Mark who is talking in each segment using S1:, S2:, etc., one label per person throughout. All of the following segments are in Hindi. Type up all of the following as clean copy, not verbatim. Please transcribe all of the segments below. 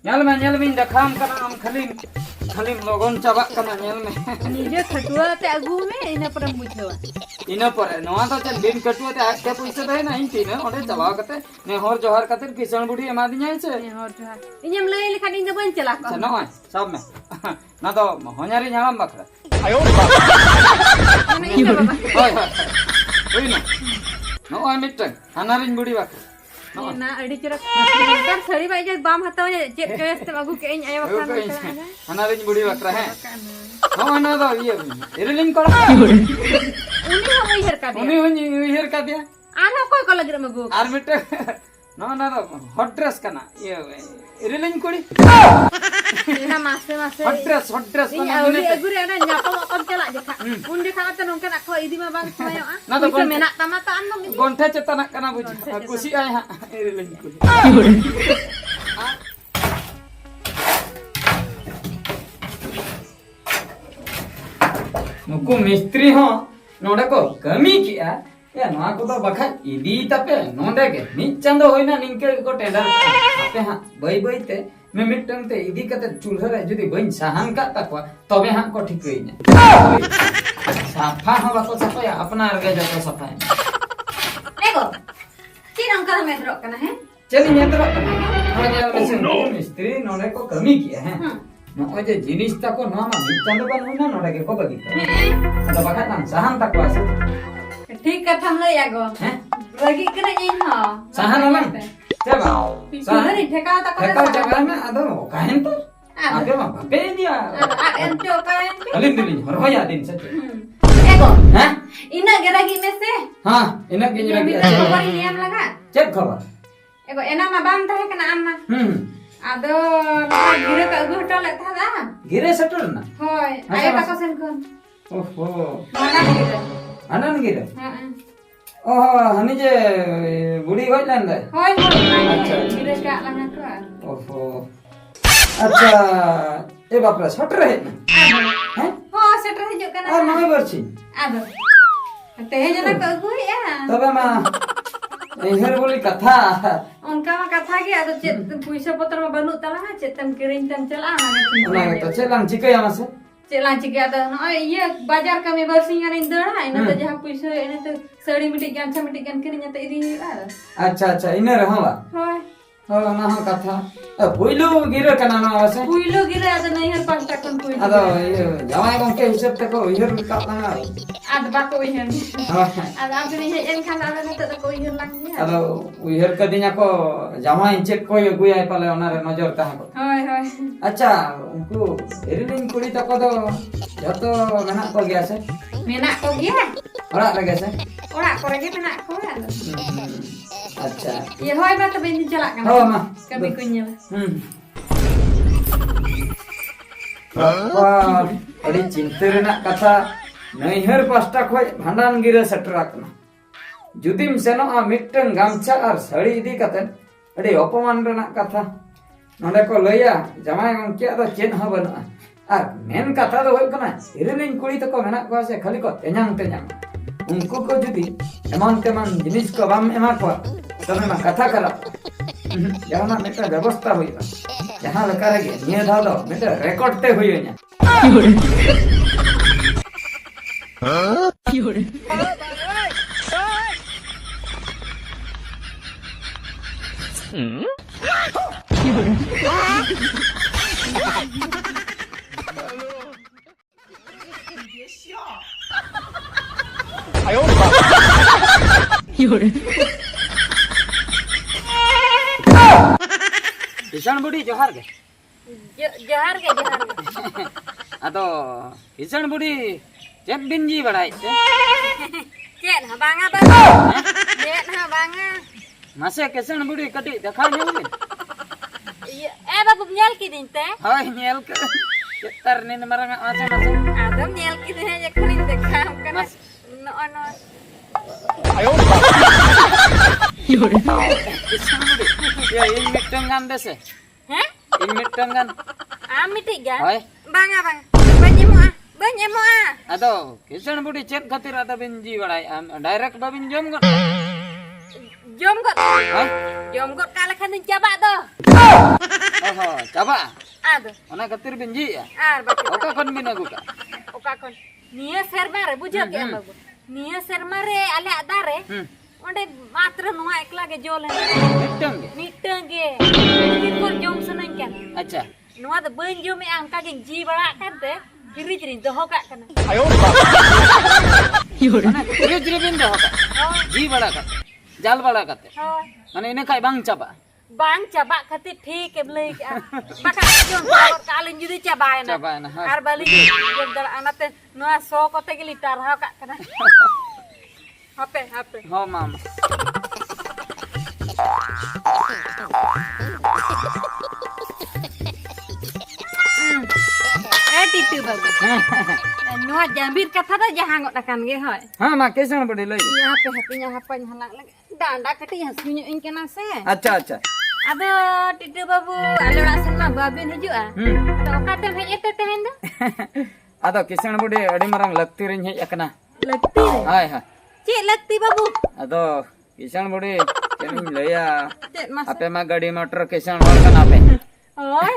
S1: nyel me dekham kana am khalim logon cabak kana nyel me
S2: nije khatua te agu me ina pora bujewa
S1: ina pore noa to chen din katua te ak ke puisa de na inti na ode chala kate ne hor johar kate kisan budi ema dinya che
S2: ne hor johar inyam lay lekhan ina ban chala ko
S1: no sab me na to honyari nyalam bakra
S2: ayo baba
S1: hoy hoy no ay mitang hanarin budi bakra
S2: ना अड़ी चरक कर सड़ी बाई जे बाम हताव जे चेक केस ते अगु के इन आया वखान
S1: हनारिन बुढ़ी बकरा है हो ना तो ये इरलिंग कोड़ा
S2: उनी
S1: हेर का दिया
S2: आना कोई को लगे मगु
S1: आर मिटे ना तो हॉट ड्रेस का ना ये इरलिंग कोड़ी
S2: ना मासे
S1: हॉट ड्रेस
S2: ना अगुरे ना न्यापा कम चला देखा उन देखा त नोंकन आखो इदी मा बांग थयो
S1: ना तो
S2: मेना तमाता अन मग
S1: गोंठे चेतना कना बुझी कुसी आय हा इरलिंग कोड़ी नुकु मिस्त्री हो नोडे को कमी किया या नोआ को तो बखा इदी तपे नोंडे के नि चंदो होइना निंके को टेंडर आपे हां बई बई ते मैं मिटंग ते इदी कते चूल्हा रे जदी बइन साहन का तकवा तबे हां को ठीक होइना साफा हो बाको साफा या अपना अर्गे जतो साफा है
S2: एगो तीन अंक में धरो कना है
S1: चली मैं तो मिस्त्री नोडे को कमी किया है नोए जे जिनिस तको नोआ मा मिचंदो बन होइना नोडे के को बगी तो बखा तान साहन तकवा से
S2: ठीक कथा हम लय आगो हैं लगी कना इन ह
S1: साहन अलग चबा
S2: साहन ठेका तक
S1: ठेका जगह में आदो काहेन तो आगे मा भपे दिया
S2: एन तो काहेन
S1: अलिन दिलिन हरहोया दिन से
S2: एगो
S1: हैं
S2: इना गेरागी में से
S1: हां इना गेरागी
S2: खबर नियम लगा
S1: चेक खबर
S2: एगो एना मा बाम तहे कना आमा आदो गिरे का अगु हटल था दा
S1: गिरे सटल ना
S2: होय आया का सेन कोन
S1: ओहो
S2: माना गिरे
S1: अनन गिरे
S2: हां
S1: ओहो हनी जे बुढ़ी होय लन दे
S2: होय गिरे का लगा को
S1: ओहो अच्छा ए बाप रे सटर है हैं
S2: हां सटर है जो कना
S1: और नई बरछी
S2: आदो तेहे जना का अगु या
S1: तबे मा इहर बोली कथा
S2: उनका मा कथा के आदो चेत पैसा पत्र में बनु तला ना चेतम किरिन तम चला ना
S1: तो चलांग चिकया मासे
S2: चला चिका तो न ये बाजार कमी बरसिंगा इन दड़ा इन तो जहां पैसा इन तो सड़ी मिटी गांछा मिटी गन किरिन त इदी
S1: अच्छा इने रहवा
S2: होय
S1: हो ना हो कथा पुइलो गिरे कना ना आसे
S2: पुइलो गिरे आद नहीं हर पांच टकन पुइलो
S1: अदो ये जवाई गम के हिसाब तक इहर का ना
S2: आद बाको इहर आद आपने ये एन खाना आद तो कोई इहर लग गया
S1: अदो इहर का दिना को जवाई चेक कोई गुयाय पाले ओनारे नजर ताहा को
S2: होय होय
S1: अच्छा उनको एरिलिन कुड़ी तक दो जतो मेना को गया से
S2: मेना को गया
S1: ओरा लगे से
S2: ओरा करे के मेना को
S1: अच्छा
S2: ये होय बात बेन चला कना
S1: हो मा
S2: कभी कुnyel
S1: वाह अड़ी चिंता रेना कथा नैहर पास्टा खोय भांडान गिरे सटरा कना जुदिम सेनो आ मिटन गामछा और सड़ी इदी कतन अड़ी अपमान रेना कथा नोडे को लया जमाय गम के तो चेन ह बना और मेन कथा दो होय कना इरिलिन कुड़ी तो को मेना को से खाली को तेजांग उनको को जुदी एमान तेमान जिनिस को बाम एमा को तने मा कथा करा जहां मेटा व्यवस्था होइबा जहां लका रे निये धा दो मेटा रेकॉर्ड ते होइया हां क्योरे किसान बुढ़ी जोहार के अदो किसान बुढ़ी चेक बिंजी बड़ाई
S2: चेन हा बांगा बा चेन हा बांगा
S1: मासे किसान बुढ़ी कटी देखा नेली
S2: ए बाबू नेल की दिन ते
S1: हाय नेल के तर ने मरंग मासे
S2: आदम नेल की दिन जे खलिन देखा कना न
S1: आयो योरे या इन मिटंग गान देसे
S2: हैं
S1: इन मिटंग गान
S2: आ मिटी गा
S1: हाय
S2: बांगा बन्यमो
S1: अदो किसान बुढ़ी चेक खातिर अदा बिंजी बड़ाई डायरेक्ट बाबिन जम गो
S2: का लेखा दिन चाबा दो
S1: oho coba
S2: Aduh,
S1: ona ketir binji ya
S2: baca.
S1: oka kon bin aku ka
S2: Oka kon. Nia sermare bujak ya babu. Nia sermare ale adare. Onde matra nuwa ekla ge jol hai. Mitang ge. Mungkin pun jom senang kan.
S1: acha
S2: Nuwa da ben jom ang ka ge ji bara kan te. Kiri jiri doho ka kana.
S1: ona kiri jiri bin doho ka ji bada ka jal bada ka
S2: Hoi.
S1: mane ine kai bang coba
S2: Bang coba kati ठीक है beli maka jom kalian jadi cobain
S1: Cobain, ha.
S2: ar balik jom dal anate nuwa so kote gili tarha ka kana. HP.
S1: ho mama
S2: Titu babu. Nuwa jambir kata dah jangan ngot akan ge hoy.
S1: ha ma kesan bodi lagi
S2: Iya HP nya HP nya halak lagi. Danda kati hasunya in kana se.
S1: acha
S2: Ado titu babu alo rasan ma babin hiju ah. To kata hej ete tehen do.
S1: ado kesan bodi adi marang lakti rin hej akana
S2: Lekti.
S1: hai
S2: Cik lekti babu.
S1: ado kesan bodi kening laya
S2: Cik mas.
S1: ape ma gadi motor kesan hor kan ape
S2: Oi.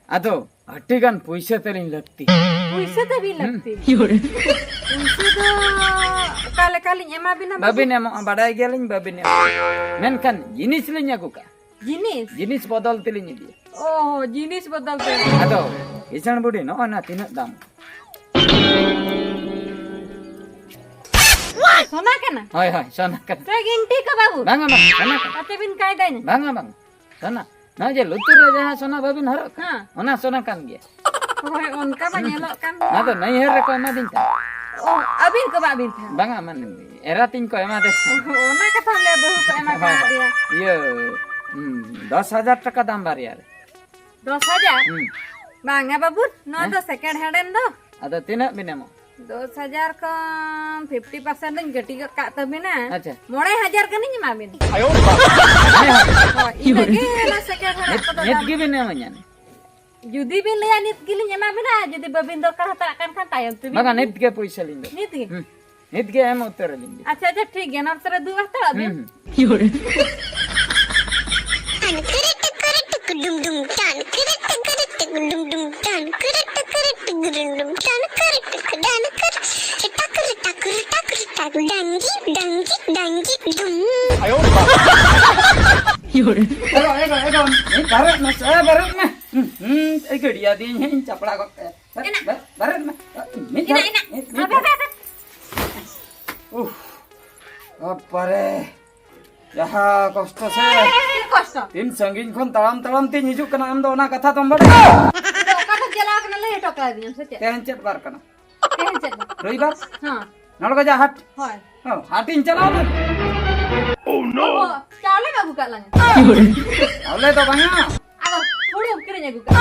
S1: ado hatigan puisa terin lakti
S2: Puisa tapi lekti. Puisa do kali-kali ema bina babu.
S1: babin emo badai gelin babin emo menkan jinis linya kuka
S2: Jenis.
S1: jinis bodol telinya dia
S2: Oh, jenis betul tuh.
S1: ado kesan bodi no na tinak dam
S2: Sona kana?
S1: hai sana kan
S2: Saya ginti ke babu.
S1: bang sana kan
S2: Kata bin kaidanya.
S1: bang sana na je lutur raja sona babin harok
S2: Ha.
S1: ona sona kan dia
S2: Hoy onka banyelok kan.
S1: na to nahi her ko ma din ta
S2: Oh, abin ke babin tha.
S1: bang aman eratin ko ema de
S2: Ona kata le bahu ke emak dia.
S1: iya 10,000 টাকা দাম বাড়ি আর
S2: 10,000. Bang babu, no do second hand do.
S1: ada tinak binemo
S2: 10,000 ka 50% din gati ka ka tabi na.
S1: acha
S2: 9,000 ka ni mabin.
S1: ayo
S2: Oh, ini ke na second hand ka do.
S1: net gi binemo nya
S2: Judi bin le anit gili nya mabin na judi babin do ka ta kan kan tayam tu.
S1: baga net ge পয়সা লিndo
S2: Nit ge.
S1: net ge em উত্তর লিndo
S2: अच्छा ठीक है ना तेरा दुआ था अभी
S1: barat mas barat mah gediya di capla kok barat mah apa re jaha kosto se
S2: कष्ट
S1: tin sangin kon talam tin hijuk kana am do na katha tom bade
S2: तो कट जला के ले टका दिया सच्चे
S1: tencet bar kana
S2: कहीं चल
S1: roi bar
S2: हां
S1: nol ga jahat
S2: हाय
S1: hatin chalao tu
S2: चाले का बुका लाने
S1: ole to banga
S2: अब थोड़ी उकरे बुका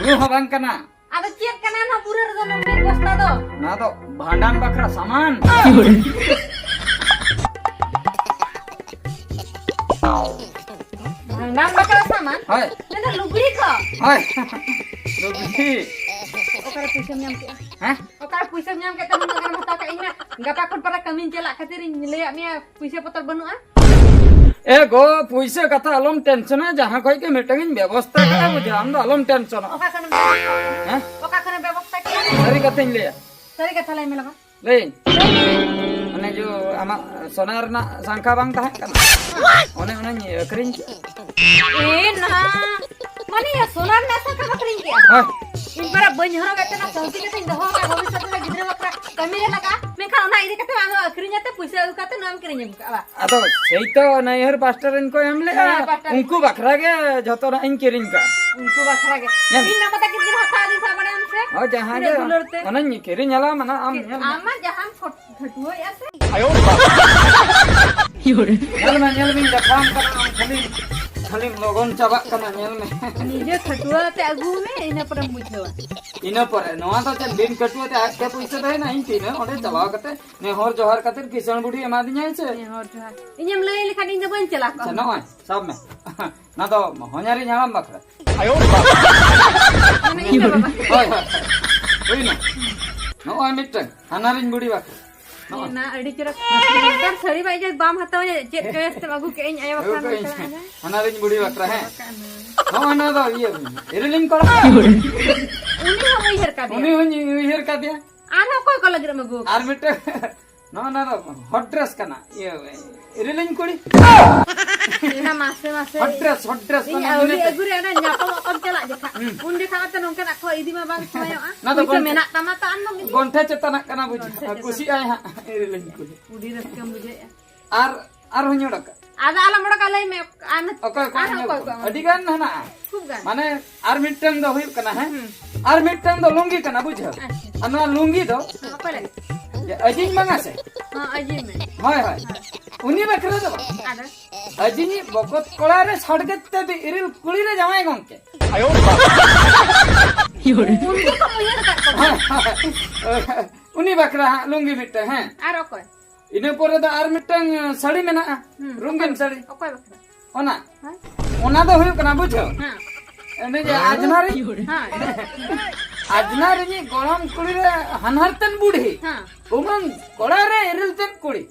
S1: ru habang kana
S2: अब चेक करना ना पूरे रजन में कोस्ता दो
S1: na to bhandan bakra saman
S2: नाम बता सामान
S1: hoy
S2: ने तो लुगड़ी का
S1: hoy rugi
S2: ओकर पैसा नाम के
S1: ha
S2: ओकर पैसा नाम के तब नगर मता का इना गपा कोन पर कमिन चला खातिर ले मैं पैसा पत्र बनुआ
S1: ए गो पुइसे कथा अलम टेंशन है जहां कोई के मीटिंग व्यवस्था का बुझा हम तो अलम टेंशन
S2: ओका कने
S1: हैं
S2: ओका कने व्यवस्था किया
S1: सरी कथा ले
S2: सरी कथा लाई मेला
S1: ले अने जो आमा सोनार ना संखा बांग ताहे kan ओने ओने अकरिंग
S2: ए ना माने या सोनार ना सा का करिन किया
S1: हाय
S2: इन पर बन्हरो गते ना संति गते दहो का भविष्य में गिद्रे बकरा कमी रे लगा मैं खा ना इदे कते आनो अकरिन जाते पैसा उकाते नाम करिन बा
S1: अतो सेई तो नैहर पास्टर इनको हमले उनको बखरा के जतो ना इन किरिंग का
S2: उनको बखरा के इन ना पता कितने हफ्ता दिन सा बड़े हमसे
S1: ओ जहां जे ओने किरिंग हला मना आम
S2: आमा जहां फटुओ ऐसे
S1: आयो nyel में देखam kana खाली खाली लोगन चाबा kana nyel में
S2: निजे फटुओ ते अगु में इने पर बुझवा
S1: ina pore noa to chen din katuwa te ak ke paisa dai na inti ne ode chalaw kate ne hor johar kate kisan budi ema dinya che
S2: और जो इनेम ले लिखा दिन बन चला का
S1: chana oi sab me na to honyari nyalam bakra ayo
S2: मैंने इने बाबा
S1: oi oi oi na no oi miteng hanarin budi bakra
S2: ना अड़ी चरक नंतर सड़ी बाई जे बाम हताव चेत केस ते अगु के इन आयो बखरा ना
S1: हना रिन बुढ़ी बकरा है हो हना दो ये इरलिंग कोड़ा
S2: उनी हम उइहर का
S1: उनी हुनी उइहर का दिया
S2: आना कोई को लगे मगु
S1: आर मिटे ना हॉट ड्रेस कना ये इरलिंग कोड़ी
S2: ina mase
S1: hot dress
S2: ini
S1: कना
S2: auri agure ana nyapa kon cala jeka un dekha ate nongkan akho idi ma bang sayo
S1: Na to
S2: bisa menak tamata an mong
S1: गोंठे चेतना कना बुझी कुसी आए हां इरलिंग कोड़ी
S2: udi raskam buje
S1: आर हुनी डका
S2: ada ala moda kalai me an
S1: okay को अडी गान हना
S2: खूब gan
S1: माने आर मिटंग दो हुई कना है आर मिटंग दो लुंगी कना बुझ अना लुंगी दो
S2: apa lagi
S1: अजिन मंगा से
S2: ha aji me
S1: हाय हाय उनी बकरा दो
S2: ada
S1: अजिनी बकत कोला रे छड़गते बे इरिल कुली रे जामाय गंके
S2: undi ko uiher ka
S1: उनी बकरा लुंगी मिटे हैं
S2: aro koy
S1: इने पोरे द आर मिटंग साड़ी मेना रुंगन साड़ी
S2: okoy bakra
S1: ओना
S2: ha
S1: ओना दो हुई कना बुझ
S2: ha
S1: एने जे आजना रे
S2: ha
S1: आजना रे नी गोलम कुली रे हनहरतन बूढ़ी
S2: ha
S1: उमन कोला रे इरिल तन कुड़ी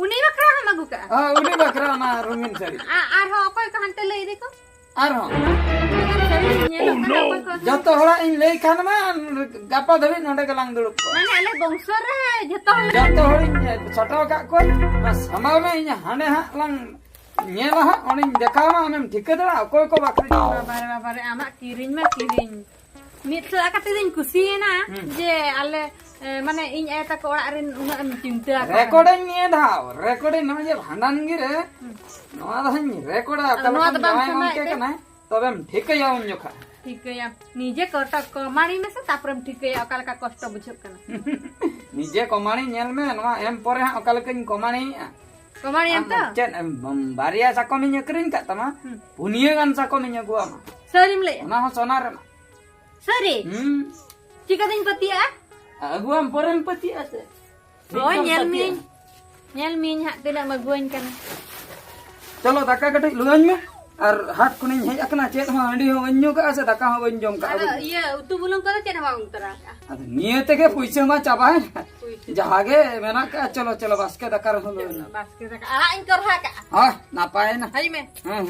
S2: uni bakra ha magu ka
S1: हां उनी बकरा ना रुंगन साड़ी
S2: arho okoy ka hante lei deko
S1: आर हां
S2: nyelok kana okoy ko
S1: जतो होला इन लेई खान मा गापा धबी नडे गलांग दुड़ुप को
S2: mane ale bongso re jheto hol
S1: जतो होली छटाव का को समाव में इन हाने हा लंग नेला हा ओनी देखा मा हम ठीक दड़ा कोई को बाकरी
S2: babare ama kiring ma kiring mitla kate din kusina je ale mane in eta ko orak rin una am cinta
S1: recording निये धाव रेकॉर्डिंग न जे भांडन गिरे नवा दहन रेकॉर्ड
S2: नवा
S1: अकल
S2: द बाम
S1: जाय
S2: समय
S1: के कना तबे हम ठीक यावन जोखा
S2: ठीक है निजे कटक कमाणी में से तापरम ठीक है अकाल का कष्ट बुझक kana
S1: निजे कमाणी नेल में नवा एम परे हा अकल किन कमाणी
S2: कमाणी am ta
S1: चेन बारिया साकोमी नकरिन का तमा पुनिया गान साकोमी गुआ मा
S2: sarim le
S1: ना हो सोनार ना
S2: sari chika din patia
S1: अगुआम परम पति आसे
S2: oh nyel min hak tidak maguan kana
S1: चलो दाका कटे लुगान में और हाथ कुनी हेज अकना चेत हो हंडी हो वन्यो का आसे दाका हो वन जम का
S2: ada iya utu bulung kada chen hawa utara
S1: अब नियत के पैसे मा चाबाय जहागे मेना का चलो चलो बस के दाका हो
S2: bas kita ala in kor haka
S1: हां ना पाए ना
S2: hai me
S1: हां